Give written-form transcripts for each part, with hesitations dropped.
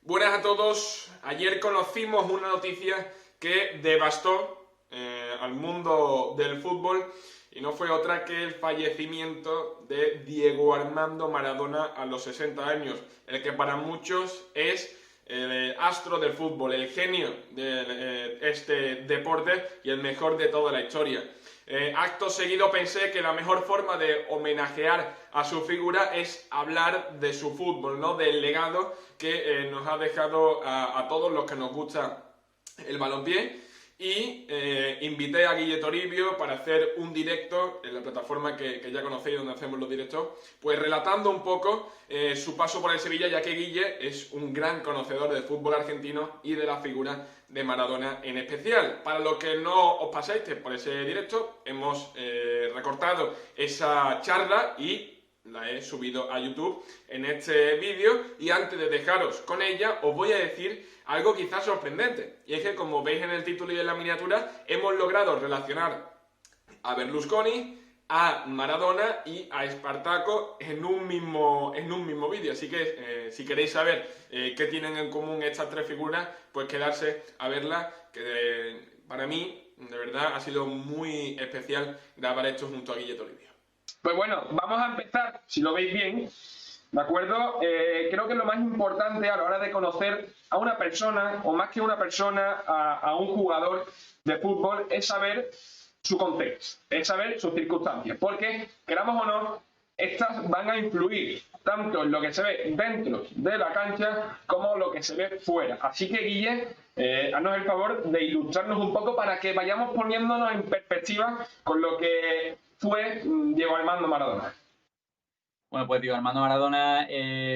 Buenas a todos. Ayer conocimos una noticia que devastó al mundo del fútbol y no fue otra que el fallecimiento de Diego Armando Maradona a los 60 años, el que para muchos es el astro del fútbol, el genio de este deporte y el mejor de toda la historia. Acto seguido pensé que la mejor forma de homenajear a su figura es hablar de su fútbol, ¿no? Del legado que nos ha dejado a todos los que nos gusta el balompié. Y invité a Guille Toribio para hacer un directo en la plataforma que ya conocéis, donde hacemos los directos, pues relatando un poco su paso por el Sevilla, ya que Guille es un gran conocedor del fútbol argentino y de la figura de Maradona en especial. Para los que no os pasáis por ese directo, hemos recortado esa charla y la he subido a YouTube en este vídeo, y antes de dejaros con ella os voy a decir algo quizás sorprendente, y es que, como veis en el título y en la miniatura, hemos logrado relacionar a Berlusconi, a Maradona y a Espartaco en un mismo vídeo. Así que si queréis saber qué tienen en común estas tres figuras, pues quedarse a verla, que para mí de verdad ha sido muy especial grabar esto junto a Guille Toribio. Pues bueno, vamos a empezar, si lo veis bien, ¿de acuerdo? Creo que lo más importante a la hora de conocer a una persona, o más que una persona, a un jugador de fútbol, es saber su contexto, es saber sus circunstancias, porque, queramos o no, estas van a influir tanto en lo que se ve dentro de la cancha como lo que se ve fuera. Así que, Guille, haznos el favor de ilustrarnos un poco para que vayamos poniéndonos en perspectiva con lo que fue Diego Armando Maradona. Bueno, pues Diego Armando Maradona,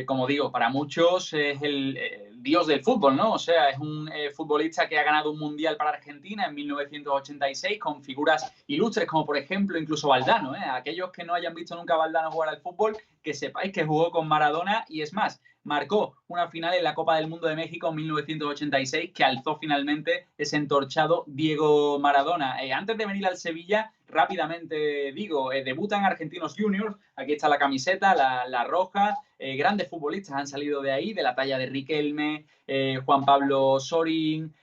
como digo, para muchos es el dios del fútbol, ¿no? O sea, es un futbolista que ha ganado un mundial para Argentina en 1986 con figuras ilustres como, por ejemplo, incluso Valdano, ¿eh? Aquellos que no hayan visto nunca a Valdano jugar al fútbol, que sepáis que jugó con Maradona y, es más, marcó una final en la Copa del Mundo de México en 1986 que alzó finalmente ese entorchado Diego Maradona. Antes de venir al Sevilla, rápidamente digo, debutan Argentinos Juniors, aquí está la camiseta, la roja, grandes futbolistas han salido de ahí, de la talla de Riquelme, Juan Pablo Sorín,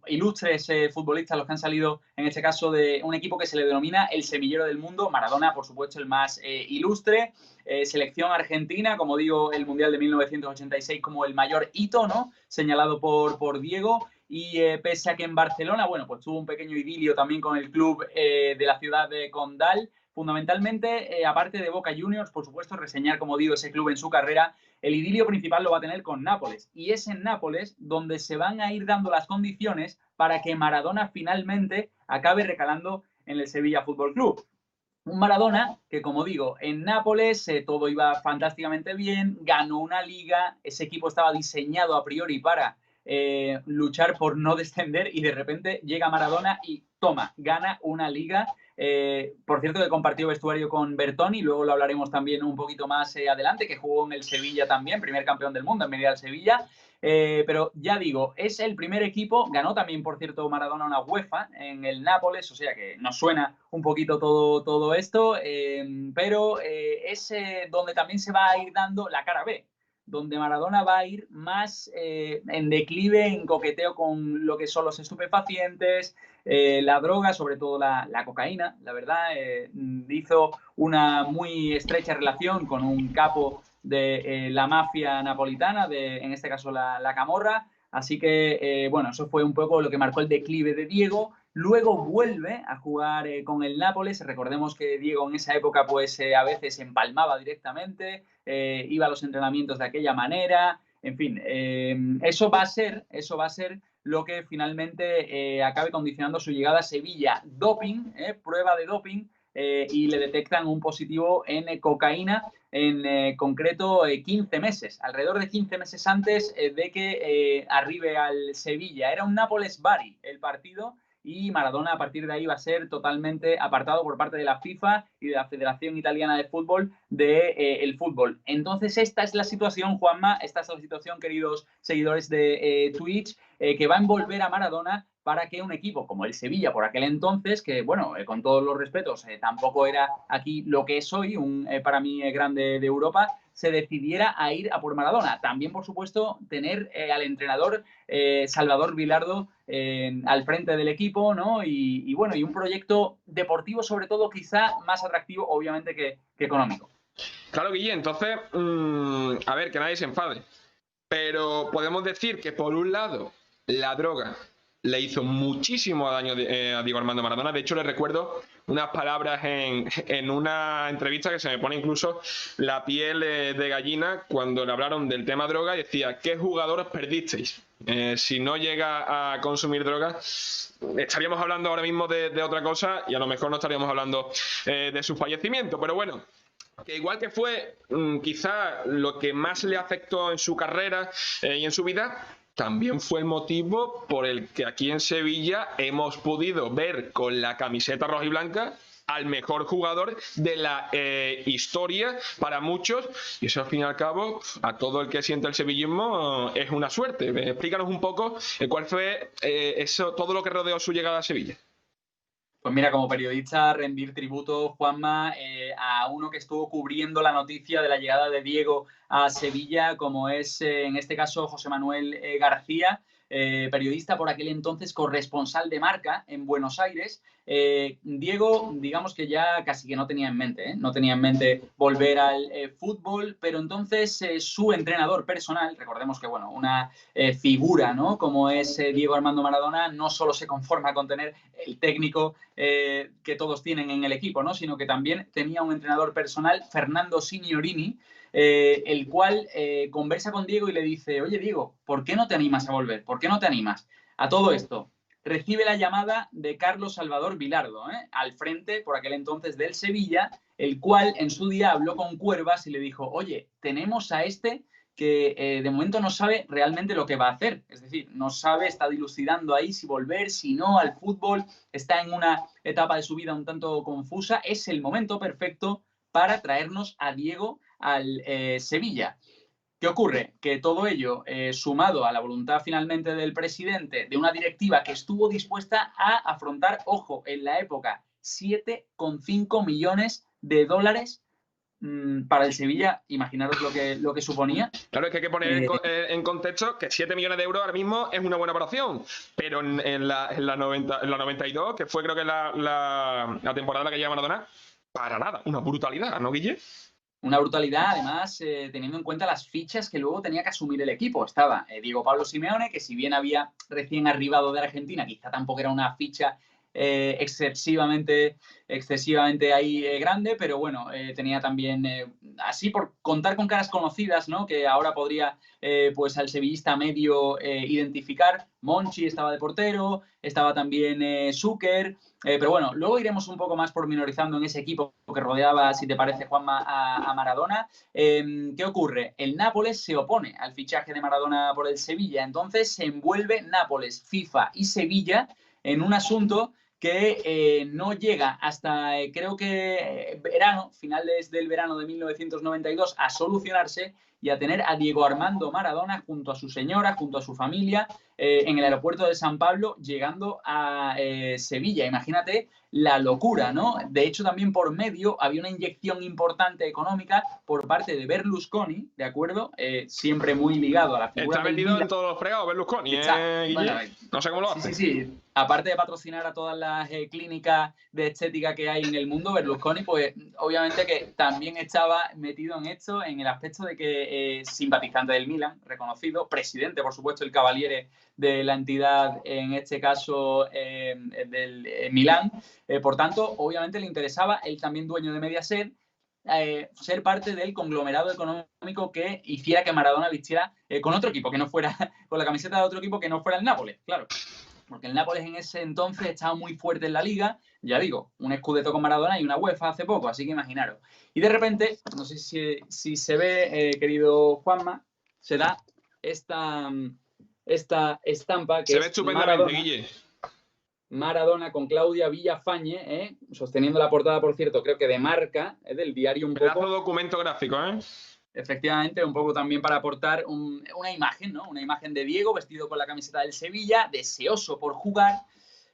ilustres futbolistas los que han salido, en este caso, de un equipo que se le denomina el semillero del mundo. Maradona, por supuesto, el más ilustre. Selección argentina, como digo, el Mundial de 1986 como el mayor hito, ¿no? Señalado por Diego. Y pese a que en Barcelona, bueno, pues tuvo un pequeño idilio también con el club de la ciudad de Condal, fundamentalmente, aparte de Boca Juniors, por supuesto, reseñar, como digo, ese club en su carrera, el idilio principal lo va a tener con Nápoles. Y es en Nápoles donde se van a ir dando las condiciones para que Maradona finalmente acabe recalando en el Sevilla Fútbol Club. Un Maradona que, como digo, en Nápoles todo iba fantásticamente bien, ganó una liga, ese equipo estaba diseñado a priori para luchar por no descender, y de repente llega Maradona y toma, gana una liga. Por cierto, que compartió vestuario con Bertoni, luego lo hablaremos también un poquito más adelante, que jugó en el Sevilla también, primer campeón del mundo en medio del Sevilla. Pero ya digo, es el primer equipo, ganó también, por cierto, Maradona una UEFA en el Nápoles, o sea que nos suena un poquito todo esto, pero es donde también se va a ir dando la cara B, donde Maradona va a ir más en declive, en coqueteo con lo que son los estupefacientes, la droga, sobre todo la cocaína. La verdad, hizo una muy estrecha relación con un capo de la mafia napolitana, en este caso la Camorra. Así que, bueno, eso fue un poco lo que marcó el declive de Diego. Luego vuelve a jugar con el Nápoles. Recordemos que Diego en esa época pues a veces empalmaba directamente, iba a los entrenamientos de aquella manera. En fin, eso va a ser lo que finalmente acabe condicionando su llegada a Sevilla. Doping, prueba de doping, y le detectan un positivo en cocaína, en concreto 15 meses, alrededor de 15 meses antes de que arribe al Sevilla. Era un Nápoles-Bari el partido, y Maradona a partir de ahí va a ser totalmente apartado por parte de la FIFA y de la Federación Italiana de Fútbol del fútbol. Entonces esta es la situación, Juanma, esta es la situación, queridos seguidores de Twitch, que va a envolver a Maradona para que un equipo como el Sevilla, por aquel entonces, que, bueno, con todos los respetos, tampoco era aquí lo que es hoy, para mí grande de Europa, se decidiera a ir a por Maradona. También, por supuesto, tener al entrenador Salvador Vilardo al frente del equipo, ¿no? Y bueno, y un proyecto deportivo, sobre todo, quizá más atractivo, obviamente, que económico. Claro, Guille, entonces, a ver, que nadie se enfade. Pero podemos decir que, por un lado, la droga le hizo muchísimo daño a Diego Armando Maradona. De hecho, le recuerdo unas palabras en una entrevista que se me pone incluso la piel de gallina cuando le hablaron del tema droga y decía, ¿qué jugadores perdisteis? Si no llega a consumir drogas, estaríamos hablando ahora mismo de otra cosa y a lo mejor no estaríamos hablando de su fallecimiento. Pero bueno, que igual que fue quizá lo que más le afectó en su carrera y en su vida, también fue el motivo por el que aquí en Sevilla hemos podido ver con la camiseta roja y blanca al mejor jugador de la historia para muchos, y eso al fin y al cabo a todo el que siente el sevillismo es una suerte. Explícanos un poco cuál fue eso, todo lo que rodeó su llegada a Sevilla. Pues mira, como periodista, rendir tributo, Juanma, a uno que estuvo cubriendo la noticia de la llegada de Diego a Sevilla, como es en este caso José Manuel García, periodista por aquel entonces corresponsal de Marca en Buenos Aires. Diego, digamos que ya casi que no tenía en mente volver al fútbol, pero entonces su entrenador personal, recordemos que, bueno, una figura, ¿no? Como es Diego Armando Maradona, no solo se conforma con tener el técnico que todos tienen en el equipo, ¿no? Sino que también tenía un entrenador personal, Fernando Signorini, el cual conversa con Diego y le dice, oye Diego, ¿por qué no te animas a volver? ¿Por qué no te animas a todo esto? Recibe la llamada de Carlos Salvador Vilardo, al frente por aquel entonces del Sevilla, el cual en su día habló con Cuervas y le dijo, oye, tenemos a este que de momento no sabe realmente lo que va a hacer. Es decir, no sabe, está dilucidando ahí si volver, si no, al fútbol, está en una etapa de su vida un tanto confusa. Es el momento perfecto para traernos a Diego al Sevilla. ¿Qué ocurre? Que todo ello, sumado a la voluntad finalmente del presidente, de una directiva que estuvo dispuesta a afrontar, ojo, en la época, 7,5 millones de dólares para el Sevilla, imaginaros lo que suponía. Claro, es que hay que poner en contexto que 7 millones de euros ahora mismo es una buena operación, pero en la 92, que fue creo que la temporada en la que llega Maradona, para nada, una brutalidad, ¿no, Guille? Una brutalidad, además, teniendo en cuenta las fichas que luego tenía que asumir el equipo. Estaba Diego Pablo Simeone, que si bien había recién arribado de Argentina, quizá tampoco era una ficha excesivamente ahí grande, pero bueno, tenía también, así por contar con caras conocidas, ¿no? Que ahora podría, pues al sevillista medio identificar. Monchi estaba de portero, estaba también Zucker, pero bueno, luego iremos un poco más pormenorizando en ese equipo que rodeaba, si te parece, Juanma, a Maradona. ¿Qué ocurre? El Nápoles se opone al fichaje de Maradona por el Sevilla, entonces se envuelve Nápoles, FIFA y Sevilla en un asunto que no llega hasta, creo que finales del verano de 1992, a solucionarse y a tener a Diego Armando Maradona junto a su señora, junto a su familia, en el aeropuerto de San Pablo, llegando a Sevilla. Imagínate la locura, ¿no? De hecho, también por medio había una inyección importante económica por parte de Berlusconi, ¿de acuerdo? Siempre muy ligado a la figura Está metido en todos los fregados Berlusconi, Guille. Bueno, no sé cómo lo hace. Sí. Aparte de patrocinar a todas las clínicas de estética que hay en el mundo, Berlusconi, pues obviamente que también estaba metido en esto, en el aspecto de que simpatizante del Milan, reconocido, presidente, por supuesto, el Cavaliere de la entidad, en este caso del Milán. Por tanto, obviamente le interesaba, él también dueño de Mediaset, ser parte del conglomerado económico que hiciera que Maradona vistiera con otro equipo, que no fuera con la camiseta de otro equipo que no fuera el Nápoles, claro. Porque el Nápoles en ese entonces estaba muy fuerte en la liga, ya digo, un Scudetto con Maradona y una UEFA hace poco, así que imaginaros. Y de repente, no sé si se ve, querido Juanma, se da esta estampa que se ve estupendamente, Guille. Maradona con Claudia Villafañe, sosteniendo la portada, por cierto, creo que de Marca, del diario un pedazo poco. Documento gráfico, efectivamente, un poco también para aportar una imagen, ¿no? Una imagen de Diego vestido con la camiseta del Sevilla, deseoso por jugar.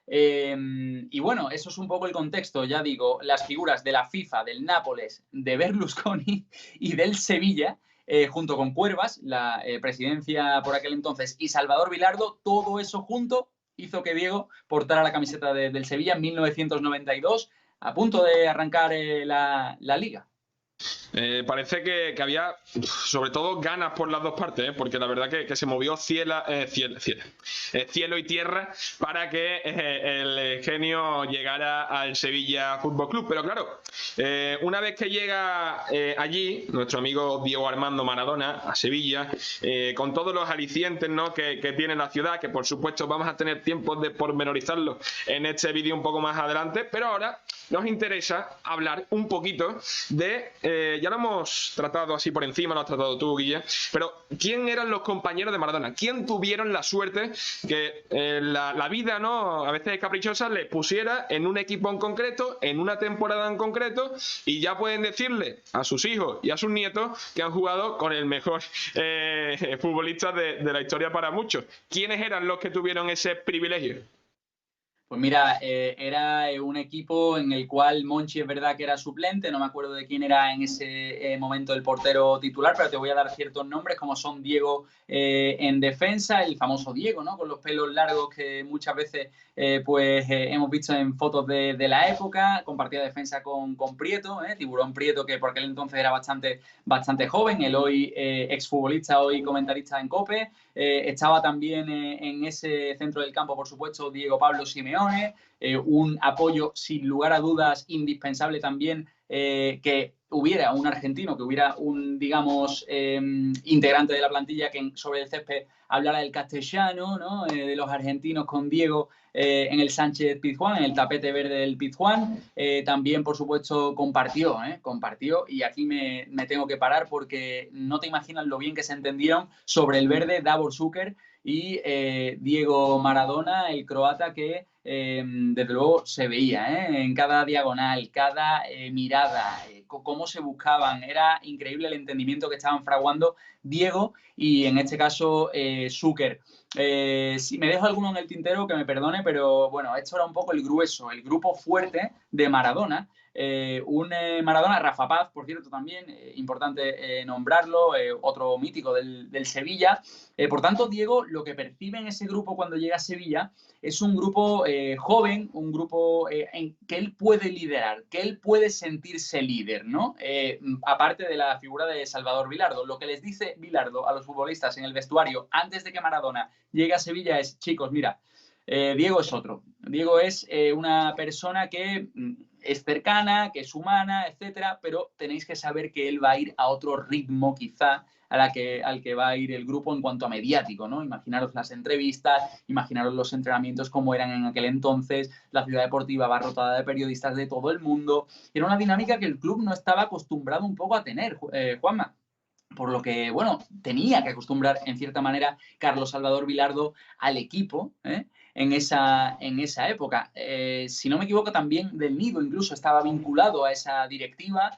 Y bueno, eso es un poco el contexto, ya digo, las figuras de la FIFA, del Nápoles, de Berlusconi y del Sevilla, junto con Cuervas, la presidencia por aquel entonces, y Salvador Vilardo, todo eso junto hizo que Diego portara la camiseta del Sevilla en 1992, a punto de arrancar la liga. Parece que había, sobre todo, ganas por las dos partes, porque la verdad que se movió cielo y tierra para que el genio llegara al Sevilla Fútbol Club. Pero claro, una vez que llega allí, nuestro amigo Diego Armando Maradona, a Sevilla, con todos los alicientes, ¿no?, que tiene la ciudad, que por supuesto vamos a tener tiempo de pormenorizarlo en este vídeo un poco más adelante, pero ahora nos interesa hablar un poquito de, ya lo hemos tratado así por encima, lo has tratado tú, Guille, pero ¿quién eran los compañeros de Maradona? ¿Quién tuvieron la suerte que la vida, ¿no?, a veces caprichosa, les pusiera en un equipo en concreto, en una temporada en concreto, y ya pueden decirle a sus hijos y a sus nietos que han jugado con el mejor futbolista de la historia para muchos? ¿Quiénes eran los que tuvieron ese privilegio? Pues mira, era un equipo en el cual Monchi es verdad que era suplente, no me acuerdo de quién era en ese momento el portero titular, pero te voy a dar ciertos nombres como son Diego en defensa, el famoso Diego, ¿no?, con los pelos largos que muchas veces hemos visto en fotos de la época, compartía defensa con Prieto, Tiburón Prieto, que por aquel entonces era bastante joven, el hoy exfutbolista, hoy comentarista en COPE. Estaba también en ese centro del campo, por supuesto, Diego Pablo Simeone, un apoyo sin lugar a dudas indispensable también, que hubiera un argentino, que hubiera un, digamos, integrante de la plantilla que sobre el césped hablara el castellano, ¿no?, de los argentinos con Diego en el Sánchez Pizjuán, en el tapete verde del Pizjuán. También, por supuesto, compartió, y aquí me tengo que parar porque no te imaginas lo bien que se entendieron sobre el verde Davor Šuker y Diego Maradona, el croata, que desde luego se veía en cada diagonal, cada mirada, cómo se buscaban. Era increíble el entendimiento que estaban fraguando Diego y en este caso Šuker. Si me dejo alguno en el tintero, que me perdone, pero bueno, esto era un poco el grueso, el grupo fuerte de Maradona. Maradona, Rafa Paz, por cierto, también, importante nombrarlo, otro mítico del Sevilla. Por tanto, Diego, lo que percibe en ese grupo cuando llega a Sevilla es un grupo joven, un grupo en que él puede liderar, que él puede sentirse líder, ¿no? Aparte de la figura de Salvador Vilardo. Lo que les dice Vilardo a los futbolistas en el vestuario antes de que Maradona llegue a Sevilla es: chicos, mira, Diego es otro. Diego es una persona que es cercana, que es humana, etcétera, pero tenéis que saber que él va a ir a otro ritmo, quizá, al que va a ir el grupo en cuanto a mediático, ¿no? Imaginaros las entrevistas, imaginaros los entrenamientos como eran en aquel entonces, la ciudad deportiva abarrotada de periodistas de todo el mundo. Era una dinámica que el club no estaba acostumbrado un poco a tener, Juanma. Por lo que, bueno, tenía que acostumbrar, en cierta manera, Carlos Salvador Vilardo al equipo, en esa época. Si no me equivoco, también Del Nido incluso estaba vinculado a esa directiva,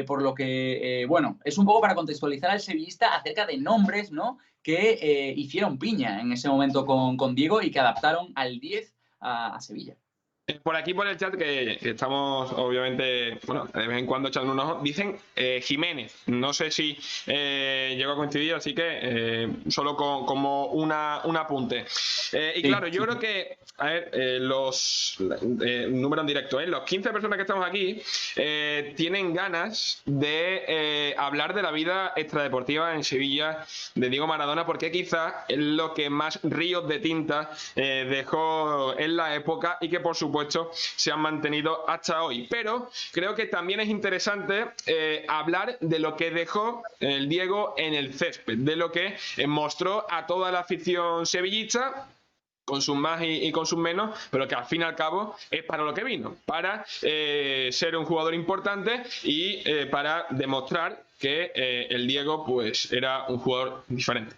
por lo que, bueno, es un poco para contextualizar al sevillista acerca de nombres, ¿no?, que hicieron piña en ese momento con Diego y que adaptaron al 10 a Sevilla. Por aquí, por el chat, que estamos obviamente, bueno, de vez en cuando echando un ojo, dicen Jiménez. No sé si llegó a coincidir, así que solo como un apunte. Y claro, yo creo que, a ver, los número en directo, los 15 personas que estamos aquí tienen ganas de hablar de la vida extradeportiva en Sevilla de Diego Maradona, porque quizás es lo que más ríos de tinta dejó en la época y que, por supuesto, se han mantenido hasta hoy. Pero creo que también es interesante hablar de lo que dejó el Diego en el césped, de lo que mostró a toda la afición sevillista, con sus más y con sus menos, pero que al fin y al cabo es para lo que vino, para ser un jugador importante y para demostrar que el Diego pues era un jugador diferente.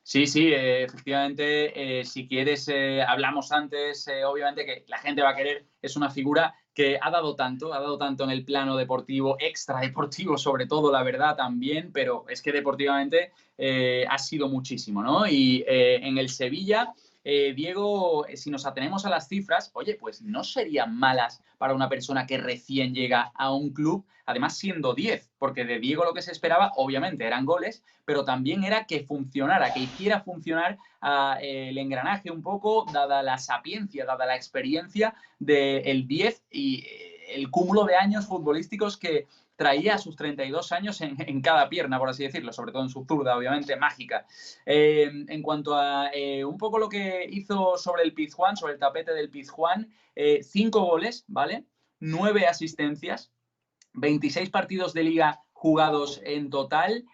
Sí, efectivamente, si quieres, hablamos antes, obviamente que la gente va a querer, es una figura que ha dado tanto en el plano deportivo, extradeportivo sobre todo, la verdad también, pero es que deportivamente ha sido muchísimo, ¿no? Y en el Sevilla, Diego, si nos atenemos a las cifras, oye, pues no serían malas para una persona que recién llega a un club, además siendo 10, porque de Diego lo que se esperaba, obviamente, eran goles, pero también era que funcionara, que hiciera funcionar el engranaje un poco, dada la sapiencia, dada la experiencia del 10 y el cúmulo de años futbolísticos que traía a sus 32 años en cada pierna, por así decirlo, sobre todo en su zurda, obviamente, mágica. En cuanto a un poco lo que hizo sobre el Pizjuán, sobre el tapete del Pizjuán, 5 goles, ¿vale? 9 asistencias, 26 partidos de liga jugados en total,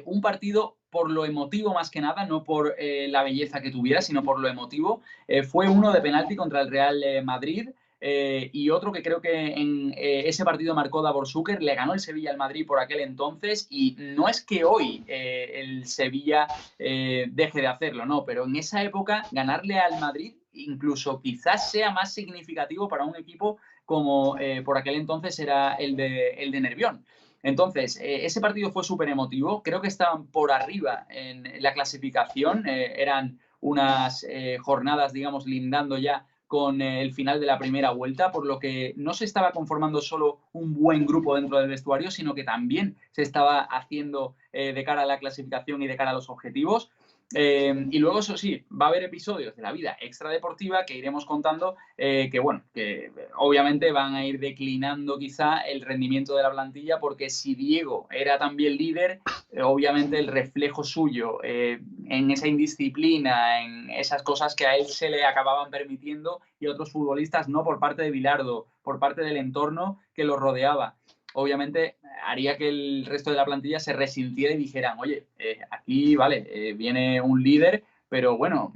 un partido por lo emotivo más que nada, no por la belleza que tuviera, sino por lo emotivo. Fue uno de penalti contra el Real Madrid y otro que creo que en ese partido marcó Davor Šuker, le ganó el Sevilla al Madrid por aquel entonces y no es que hoy el Sevilla deje de hacerlo, no, pero en esa época ganarle al Madrid incluso quizás sea más significativo para un equipo como por aquel entonces era el de Nervión. Entonces, ese partido fue súper emotivo. Creo que estaban por arriba en la clasificación. Eran unas jornadas, digamos, lindando ya con el final de la primera vuelta, por lo que no se estaba conformando solo un buen grupo dentro del vestuario, sino que también se estaba haciendo de cara a la clasificación y de cara a los objetivos. Y luego, eso sí, va a haber episodios de la vida extradeportiva que iremos contando que, bueno, que obviamente van a ir declinando quizá el rendimiento de la plantilla porque si Diego era también líder, obviamente el reflejo suyo en esa indisciplina, en esas cosas que a él se le acababan permitiendo y a otros futbolistas no por parte de Bilardo, por parte del entorno que lo rodeaba. Obviamente haría que el resto de la plantilla se resintiera y dijeran, oye, aquí, vale, viene un líder, pero bueno,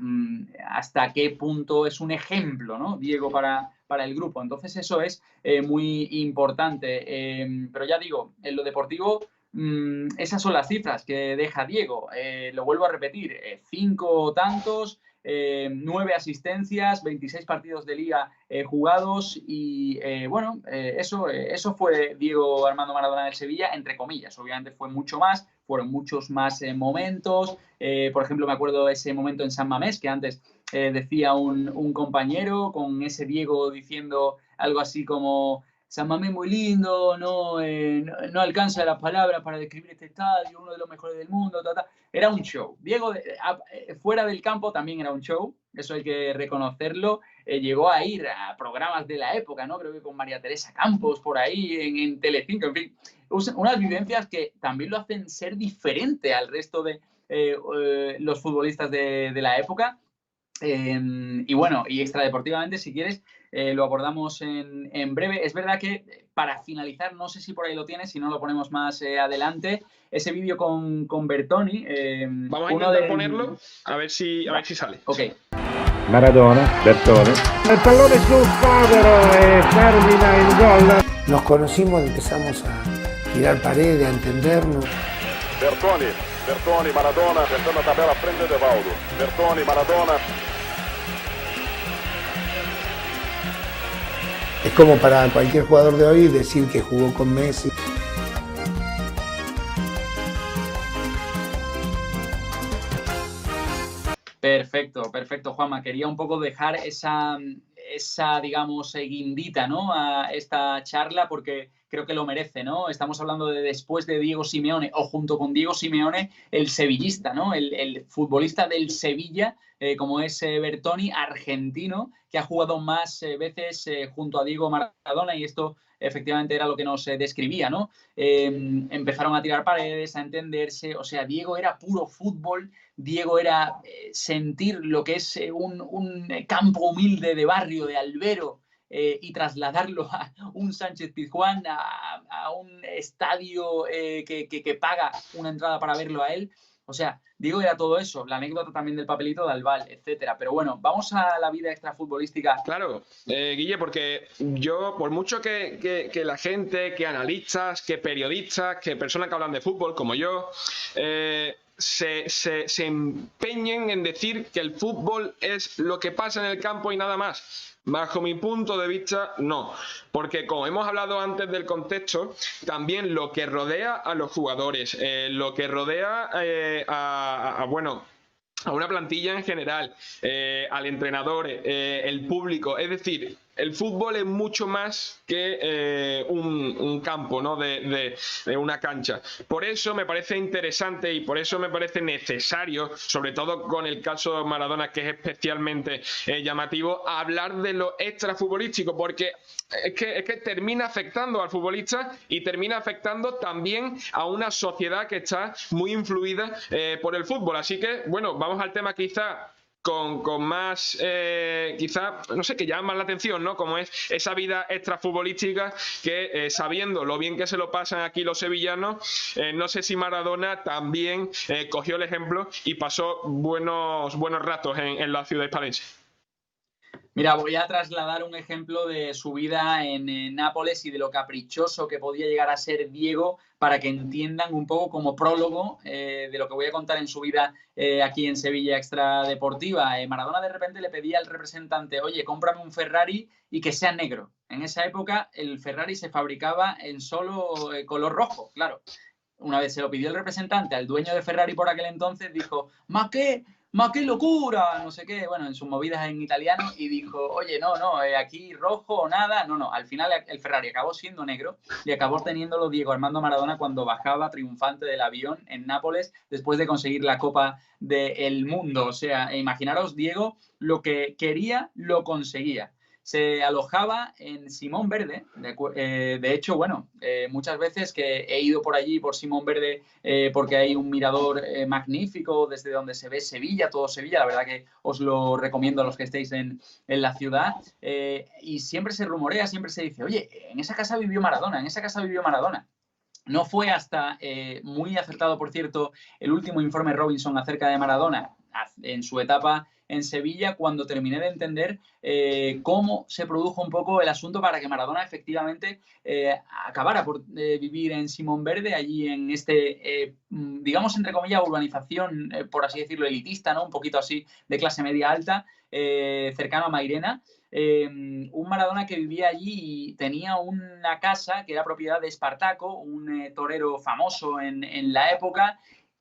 ¿hasta qué punto es un ejemplo, ¿no? Diego para el grupo? Entonces eso es muy importante. Pero ya digo, en lo deportivo, esas son las cifras que deja Diego. Lo vuelvo a repetir, 5 tantos, 9 asistencias, 26 partidos de liga jugados y bueno, eso fue Diego Armando Maradona del Sevilla, entre comillas. Obviamente fue mucho más, fueron muchos más momentos. Por ejemplo, me acuerdo de ese momento en San Mamés que antes decía un compañero con ese Diego diciendo algo así como San Mamés muy lindo, no alcanza las palabras para describir este estadio, uno de los mejores del mundo, Era un show. Diego, fuera del campo, también era un show, eso hay que reconocerlo. Llegó a ir a programas de la época, ¿no? Creo que con María Teresa Campos por ahí, en Telecinco, en fin. Unas vivencias que también lo hacen ser diferente al resto de los futbolistas de la época. Y bueno, y extradeportivamente, si quieres, lo abordamos en breve. Es verdad que para finalizar, no sé si por ahí lo tienes, si no lo ponemos más adelante, ese vídeo con Bertoni. Vamos a intentar ponerlo, a ver si sale. Ok. Maradona, Bertone. El pallone sul povero e termina il gol. Nos conocimos, empezamos a tirar paredes, a entendernos. Bertoni, Maradona, tentando tabela frente de Valdo. Bertoni, Maradona. Es como para cualquier jugador de hoy decir que jugó con Messi. Perfecto, Juanma. Quería un poco dejar esa digamos, guindita, ¿no? A esta charla porque creo que lo merece, ¿no? Estamos hablando de después de Diego Simeone o junto con Diego Simeone, el sevillista, ¿no? El futbolista del Sevilla, como es Bertoni, argentino, que ha jugado más veces junto a Diego Maradona y esto efectivamente era lo que nos describía, ¿no? Empezaron a tirar paredes, a entenderse, o sea, Diego era puro fútbol, Diego era sentir lo que es un campo humilde de barrio, de albero, y trasladarlo a un Sánchez Pizjuán, a un estadio que paga una entrada para verlo a él. O sea, Diego era todo eso, la anécdota también del papelito de Albal, etcétera. Pero bueno, vamos a la vida extrafutbolística. Claro, Guille, porque yo, por mucho que la gente, que analistas, que periodistas, que personas que hablan de fútbol, como yo, se empeñen en decir que el fútbol es lo que pasa en el campo y nada más. Bajo mi punto de vista, no. Porque como hemos hablado antes del contexto, también lo que rodea a los jugadores, lo que rodea a una plantilla en general, al entrenador, el público, es decir, el fútbol es mucho más que un campo, ¿no? de una cancha. Por eso me parece interesante y por eso me parece necesario, sobre todo con el caso de Maradona, que es especialmente llamativo, hablar de lo extrafutbolístico, porque es que termina afectando al futbolista y termina afectando también a una sociedad que está muy influida por el fútbol. Así que, bueno, vamos al tema quizá con más, quizá, no sé, que llama más la atención, ¿no? Como es esa vida extrafutbolística que, sabiendo lo bien que se lo pasan aquí los sevillanos, no sé si Maradona también cogió el ejemplo y pasó buenos ratos en la ciudad hispalense. Mira, voy a trasladar un ejemplo de su vida en Nápoles y de lo caprichoso que podía llegar a ser Diego, para que entiendan un poco como prólogo de lo que voy a contar en su vida aquí en Sevilla Extradeportiva. Maradona de repente le pedía al representante: oye, cómprame un Ferrari y que sea negro. En esa época el Ferrari se fabricaba en solo color rojo, claro. Una vez se lo pidió el representante al dueño de Ferrari por aquel entonces, dijo: ¿ma qué locura? No sé qué, bueno, en sus movidas en italiano, y dijo: oye, no, aquí rojo o nada. No, al final el Ferrari acabó siendo negro y acabó teniéndolo Diego Armando Maradona cuando bajaba triunfante del avión en Nápoles después de conseguir la Copa del Mundo. O sea, imaginaros, Diego lo que quería lo conseguía. Se alojaba en Simón Verde. De hecho, bueno, muchas veces que he ido por allí, por Simón Verde, porque hay un mirador magnífico desde donde se ve Sevilla, todo Sevilla. La verdad que os lo recomiendo a los que estéis en la ciudad. Y siempre se rumorea, siempre se dice: oye, en esa casa vivió Maradona, en esa casa vivió Maradona. No fue hasta, muy acertado por cierto, el último informe Robinson acerca de Maradona en su etapa en Sevilla, cuando terminé de entender cómo se produjo un poco el asunto para que Maradona efectivamente acabara por vivir en Simón Verde, allí en digamos entre comillas, urbanización, por así decirlo, elitista, ¿no? Un poquito así de clase media alta, cercano a Mairena. Un Maradona que vivía allí y tenía una casa que era propiedad de Espartaco, un torero famoso en la época.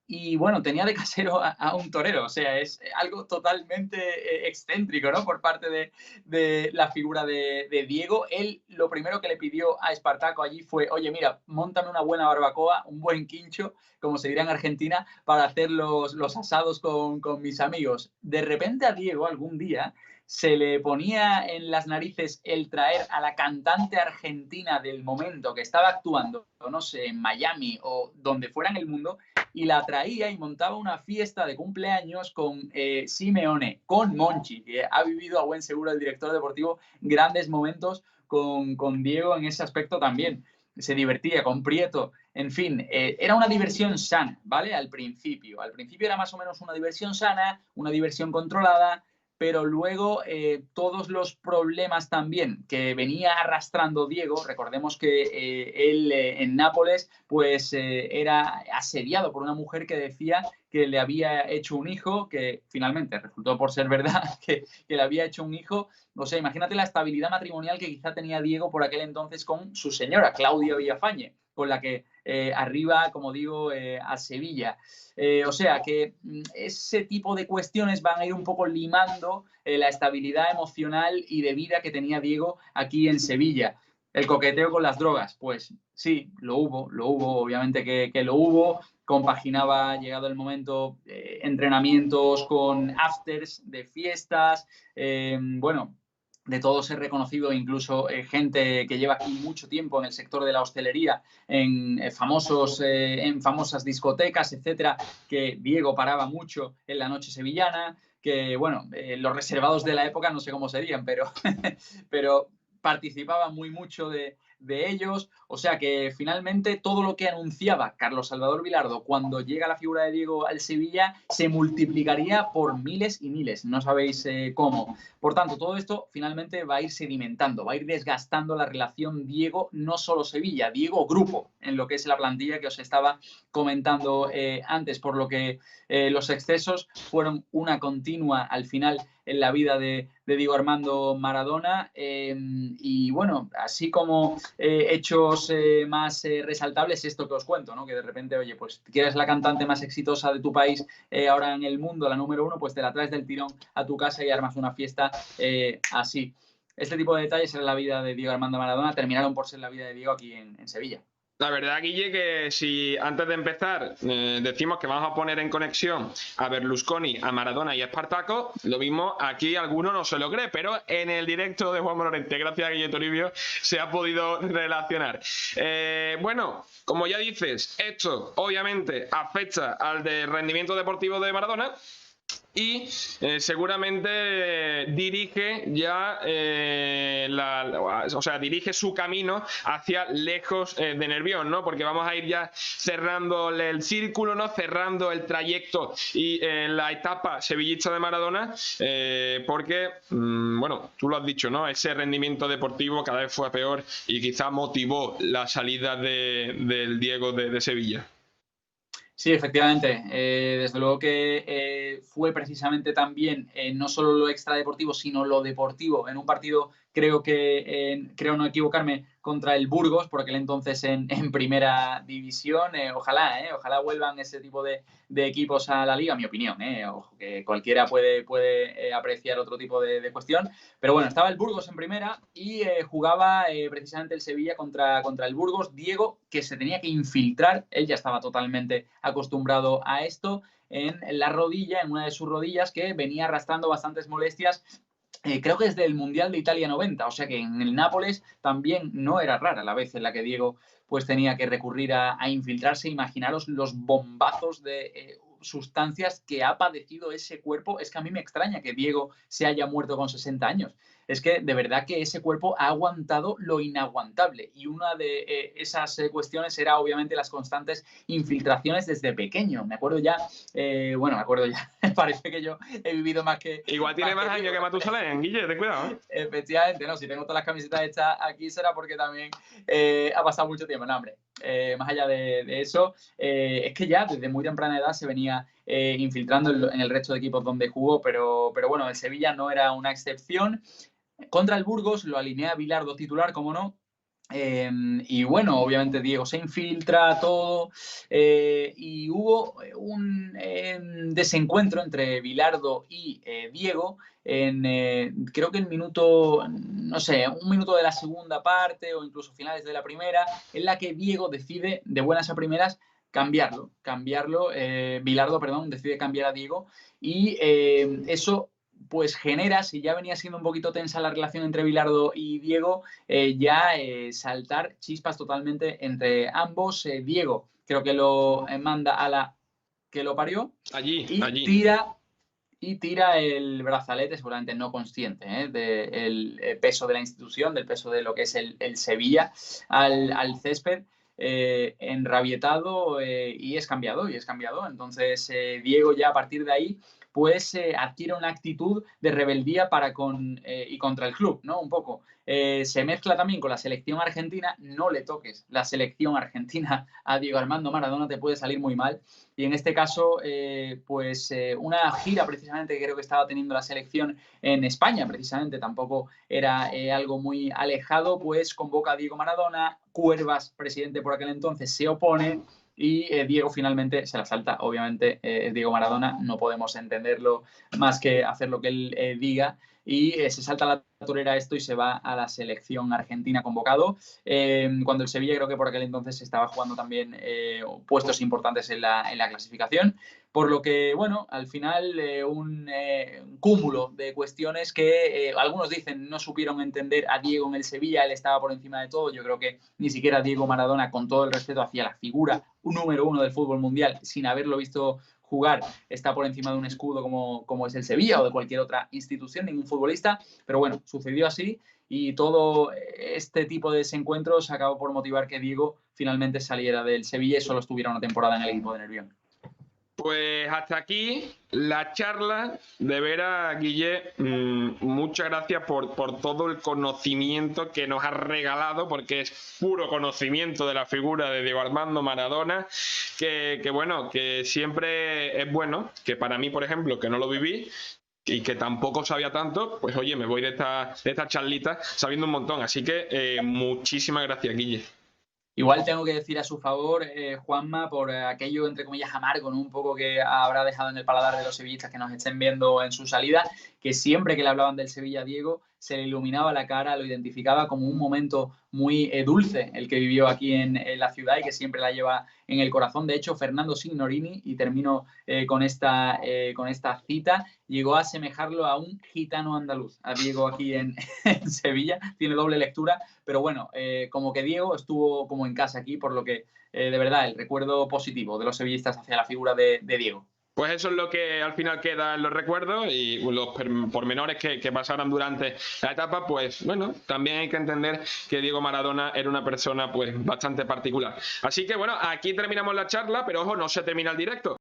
Y bueno, tenía de casero a un torero. O sea, es algo totalmente excéntrico, ¿no? Por parte de la figura de Diego. Él lo primero que le pidió a Espartaco allí fue: oye, mira, móntame una buena barbacoa, un buen quincho, como se dirá en Argentina, para hacer los asados con mis amigos. De repente a Diego algún día se le ponía en las narices el traer a la cantante argentina del momento que estaba actuando, no sé, en Miami o donde fuera en el mundo, y la traía y montaba una fiesta de cumpleaños con Simeone, con Monchi, que ha vivido, a buen seguro el director deportivo, grandes momentos con Diego en ese aspecto también. Se divertía con Prieto, en fin, era una diversión sana, ¿vale? Al principio era más o menos una diversión sana, una diversión controlada, pero luego todos los problemas también que venía arrastrando Diego. Recordemos que él en Nápoles pues era asediado por una mujer que decía que le había hecho un hijo, que finalmente resultó por ser verdad, que le había hecho un hijo. O sea, imagínate la estabilidad matrimonial que quizá tenía Diego por aquel entonces con su señora, Claudia Villafañe, con la que arriba, como digo, a Sevilla. O sea que ese tipo de cuestiones van a ir un poco limando la estabilidad emocional y de vida que tenía Diego aquí en Sevilla. El coqueteo con las drogas, pues sí, lo hubo, obviamente que lo hubo. Compaginaba, llegado el momento, entrenamientos con afters de fiestas, bueno, de todos he reconocido incluso gente que lleva aquí mucho tiempo en el sector de la hostelería, en famosas discotecas, etcétera, que Diego paraba mucho en la noche sevillana, que, bueno, los reservados de la época no sé cómo serían, pero participaba mucho de de ellos. O sea que finalmente todo lo que anunciaba Carlos Salvador Vilardo cuando llega la figura de Diego al Sevilla se multiplicaría por miles y miles. No sabéis cómo. Por tanto, todo esto finalmente va a ir sedimentando, va a ir desgastando la relación Diego, no solo Sevilla, Diego grupo, en lo que es la plantilla que os estaba comentando antes, por lo que los excesos fueron una continua al final en la vida de Diego Armando Maradona. Y bueno, así como hechos más resaltables, esto que os cuento, ¿no? Que de repente, oye, pues quieres la cantante más exitosa de tu país ahora en el mundo, la número 1, pues te la traes del tirón a tu casa y armas una fiesta así. Este tipo de detalles en la vida de Diego Armando Maradona terminaron por ser la vida de Diego aquí en Sevilla. La verdad, Guille, que si antes de empezar decimos que vamos a poner en conexión a Berlusconi, a Maradona y a Espartaco, lo mismo aquí alguno no se lo cree, pero en el directo de Juan Lorente, gracias a Guille Toribio, se ha podido relacionar. Bueno, como ya dices, esto obviamente afecta al rendimiento deportivo de Maradona. Y seguramente dirige ya, dirige su camino hacia lejos de Nervión, ¿no? Porque vamos a ir ya cerrando el círculo, ¿no? Cerrando el trayecto y la etapa sevillista de Maradona, porque, bueno, tú lo has dicho, ¿no? Ese rendimiento deportivo cada vez fue peor y quizá motivó la salida del Diego de Sevilla. Sí, efectivamente. Desde luego que fue precisamente también no solo lo extradeportivo, sino lo deportivo en un partido, creo no equivocarme, contra el Burgos, por aquel entonces en primera división. Ojalá vuelvan ese tipo de equipos a la liga, mi opinión. Ojo, que cualquiera puede apreciar otro tipo de cuestión. Pero bueno, estaba el Burgos en primera y jugaba precisamente el Sevilla contra el Burgos. Diego, que se tenía que infiltrar, él ya estaba totalmente acostumbrado a esto, en la rodilla, en una de sus rodillas, que venía arrastrando bastantes molestias. Creo que desde el Mundial de Italia 90, o sea que en el Nápoles también no era rara la vez en la que Diego pues tenía que recurrir a infiltrarse. Imaginaros los bombazos de sustancias que ha padecido ese cuerpo. Es que a mí me extraña que Diego se haya muerto con 60 años. Es que de verdad que ese cuerpo ha aguantado lo inaguantable, y una de esas cuestiones era obviamente las constantes infiltraciones desde pequeño. Me acuerdo ya, parece que yo he vivido más que... Igual tiene más años que Matusalén, Guille, ten cuidado. Efectivamente, no, si tengo todas las camisetas hechas aquí será porque también ha pasado mucho tiempo, no, hombre. Más allá de eso, es que ya desde muy temprana edad se venía infiltrando en el resto de equipos donde jugó, pero bueno, el Sevilla no era una excepción. Contra el Burgos lo alinea Bilardo titular, como no. Y bueno, obviamente Diego se infiltra todo y hubo un desencuentro entre Bilardo y Diego creo que el minuto, no sé, un minuto de la segunda parte o incluso finales de la primera, en la que Diego decide de buenas a primeras cambiarlo. Bilardo, perdón, decide cambiar a Diego y eso pues genera, si ya venía siendo un poquito tensa la relación entre Bilardo y Diego, saltar chispas totalmente entre ambos. Diego creo que lo manda a la que lo parió allí. Tira el brazalete, seguramente no consciente del peso de la institución, del peso de lo que es el Sevilla, al césped. Enrabietado y es cambiado. Entonces Diego ya a partir de ahí pues adquiere una actitud de rebeldía y contra el club, ¿no? Un poco. Se mezcla también con la selección argentina. No le toques la selección argentina a Diego Armando Maradona, te puede salir muy mal. Y en este caso, una gira precisamente que creo que estaba teniendo la selección en España, precisamente, tampoco era algo muy alejado, pues convoca a Diego Maradona. Cuervas, presidente por aquel entonces, se opone y Diego finalmente se la salta. Obviamente Diego Maradona, no podemos entenderlo más que hacer lo que él diga, y se salta la torera esto y se va a la selección argentina convocado, cuando el Sevilla creo que por aquel entonces estaba jugando también puestos importantes en la clasificación. Por lo que, bueno, al final un cúmulo de cuestiones que algunos dicen no supieron entender a Diego en el Sevilla. Él estaba por encima de todo. Yo creo que ni siquiera Diego Maradona, con todo el respeto hacia la figura número 1 del fútbol mundial, sin haberlo visto jugar, está por encima de un escudo como es el Sevilla o de cualquier otra institución, ningún futbolista. Pero bueno, sucedió así y todo este tipo de desencuentros acabó por motivar que Diego finalmente saliera del Sevilla y solo estuviera una temporada en el equipo de Nervión. Pues hasta aquí la charla. De veras, Guille, muchas gracias por todo el conocimiento que nos has regalado, porque es puro conocimiento de la figura de Diego Armando Maradona, que bueno, que siempre es bueno, que para mí, por ejemplo, que no lo viví y que tampoco sabía tanto, pues oye, me voy de esta charlita sabiendo un montón. Así que muchísimas gracias, Guille. Igual tengo que decir a su favor, Juanma, por aquello, entre comillas, amargo, ¿no? Un poco que habrá dejado en el paladar de los sevillistas que nos estén viendo en su salida, que siempre que le hablaban del Sevilla a Diego, se le iluminaba la cara, lo identificaba como un momento muy dulce, el que vivió aquí en la ciudad y que siempre la lleva en el corazón. De hecho, Fernando Signorini, y termino con esta cita, llegó a asemejarlo a un gitano andaluz, a Diego aquí en Sevilla. Tiene doble lectura, pero bueno, como que Diego estuvo como en casa aquí, por lo que de verdad el recuerdo positivo de los sevillistas hacia la figura de Diego. Pues eso es lo que al final queda en los recuerdos, y los pormenores que pasaron durante la etapa, pues bueno, también hay que entender que Diego Maradona era una persona pues bastante particular. Así que bueno, aquí terminamos la charla, pero ojo, no se termina el directo,